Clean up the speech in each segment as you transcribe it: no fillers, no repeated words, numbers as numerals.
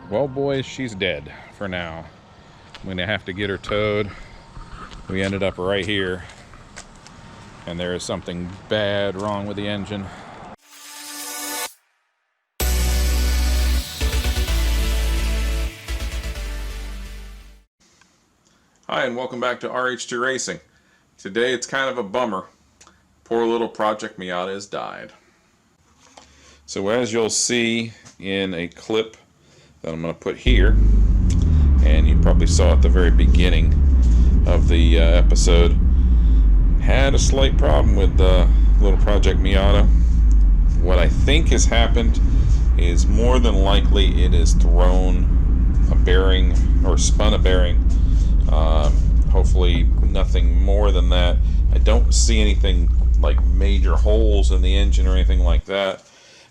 Well, boys, she's dead for now. I'm going to have to get her towed. We ended up right here, and there is something bad wrong with the engine. Hi, and welcome back to RH2 Racing. Today it's kind of a bummer. Poor little Project Miata has died. So as you'll see in a clip that I'm going to put here, and you probably saw at the very beginning of the episode, had a slight problem with the little Project Miata. What I think has happened is more than likely it has thrown a bearing or spun a bearing. Hopefully nothing more than that. I don't see anything like major holes in the engine or anything like that,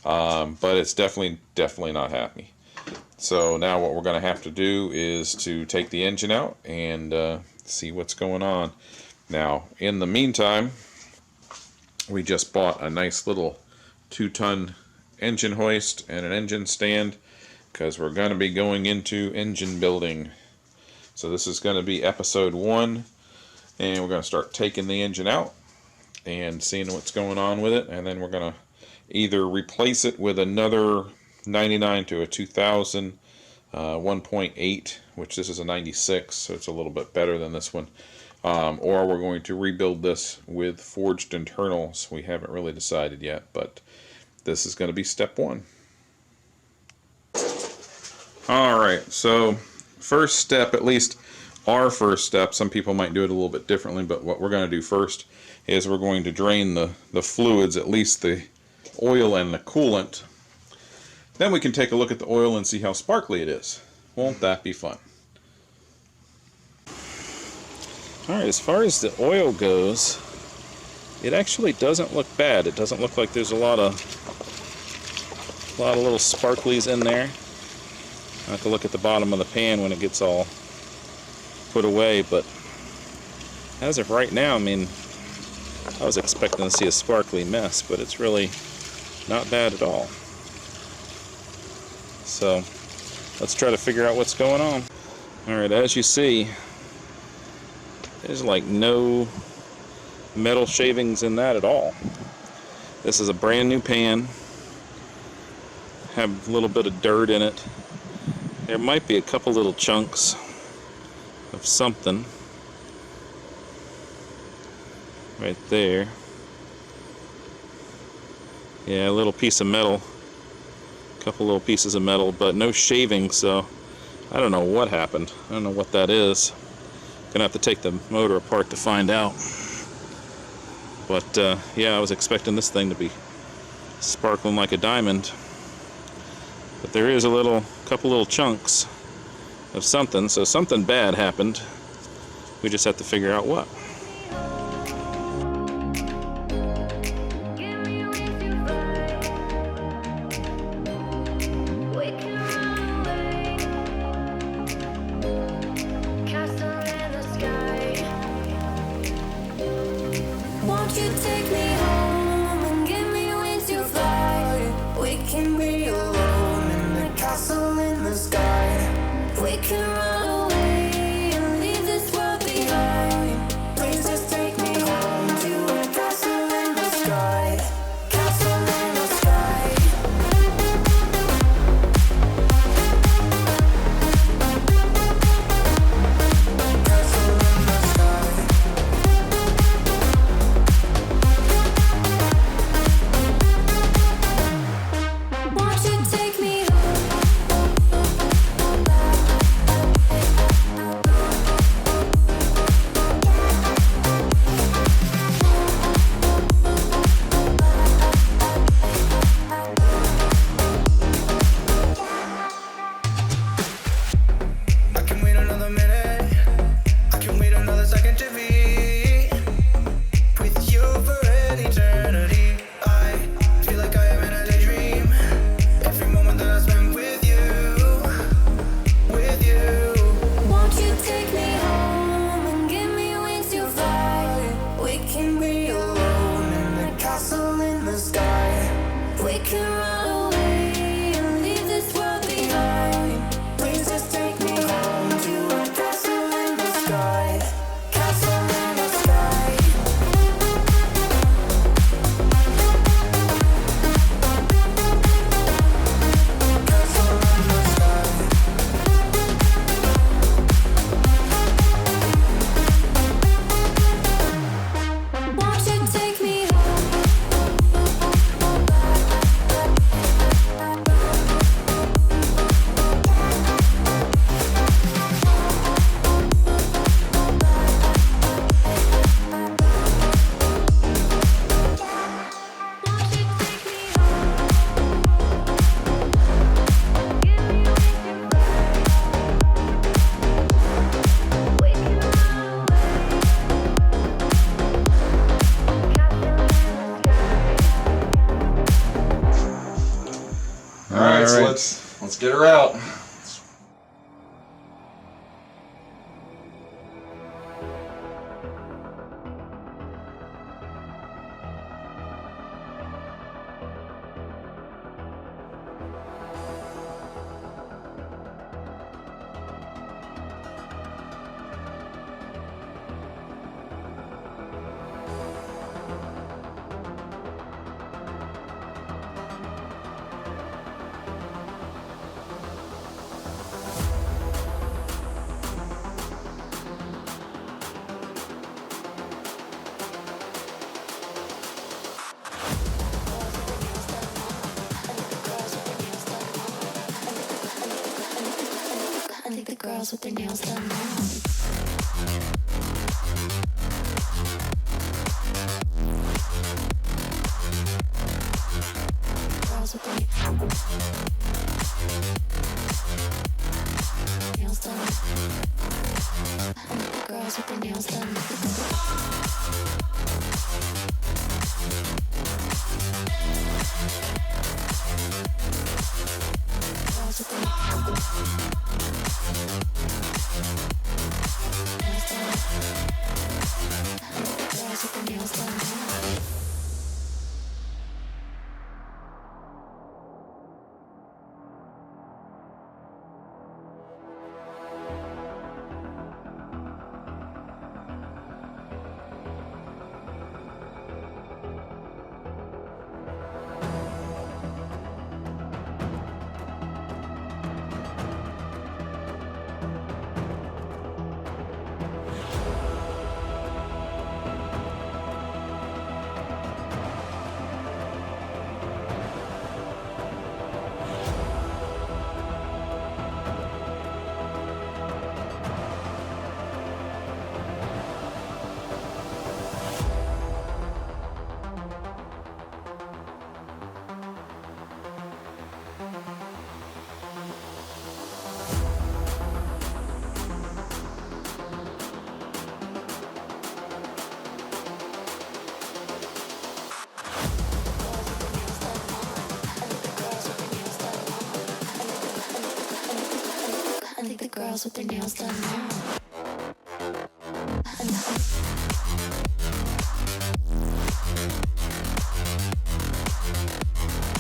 but it's definitely not happy. So now what we're going to have to do is to take the engine out and see what's going on. Now, in the meantime, we just bought a nice little 2-ton engine hoist and an engine stand because we're going to be going into engine building. So this is going to be episode 1, and we're going to start taking the engine out and seeing what's going on with it, and then we're going to either replace it with another 99 to a 2000 1.8, which this is a 96, so it's a little bit better than this one, or we're going to rebuild this with forged internals. We haven't really decided yet, but this is going to be step 1. Alright, so first step, at least our first step, some people might do it a little bit differently, but what we're going to do first is we're going to drain the fluids, at least the oil and the coolant. Then we can take a look at the oil and see how sparkly it is. Won't that be fun? Alright, as far as the oil goes, it actually doesn't look bad. It doesn't look like there's a lot of little sparklies in there. I have to look at the bottom of the pan when it gets all put away, but as of right now, I mean, I was expecting to see a sparkly mess, but it's really not bad at all. So let's try to figure out what's going on. Alright, as you see, there's like no metal shavings in that at all. This is a brand new pan. Have a little bit of dirt in it. There might be a couple little chunks of something right there. Yeah, a little piece of metal. A couple little pieces of metal, but no shaving, so I don't know what happened. I don't know what that is. Gonna have to take the motor apart to find out. But yeah, I was expecting this thing to be sparkling like a diamond. But there is a couple little chunks of something, so something bad happened. We just have to figure out what. Won't you take me home and give me wings to fly? We can be alone in the castle in the sky. We can run away and leave this world behind. Please just take me home to a castle in the sky. Castle in the sky. Castle in the sky. Won't you take me I can wait another minute. I can wait another second to be with you for an eternity. I feel like I am in a daydream. Every moment that I spend with you, with you. Won't you take me home and give me wings to fly? We can be alone in the castle in the sky. We can run away and leave this world behind. All right, so let's get her out. I think the girls with their nails done now. Girls with their nails done. I think the girls with their nails done. Girls with their nails done now. I think the girls with their nails done now.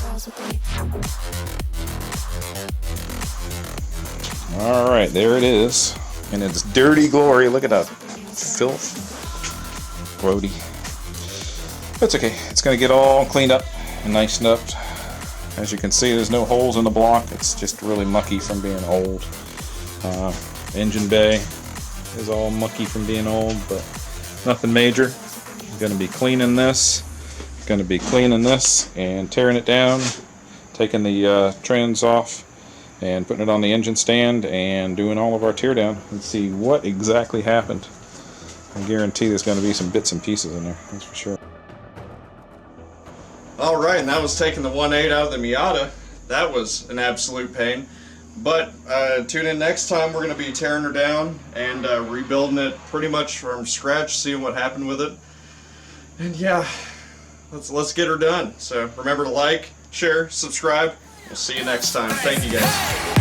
Girls with their All right, there it is. In its dirty glory. Look at that filth. Grody. That's okay. It's going to get all cleaned up and nicened up. As you can see, there's no holes in the block. It's just really mucky from being old. Engine bay is all mucky from being old, but nothing major. I'm going to be cleaning this. Going to be cleaning this and tearing it down, taking the trans off and putting it on the engine stand and doing all of our tear down and see what exactly happened. I guarantee there's going to be some bits and pieces in there, that's for sure. Alright, and that was taking the 1.8 out of the Miata. That was an absolute pain. But tune in next time. We're going to be tearing her down and rebuilding it pretty much from scratch, seeing what happened with it. And yeah, let's get her done. So remember to like, share, subscribe. We'll see you next time. Thank you guys.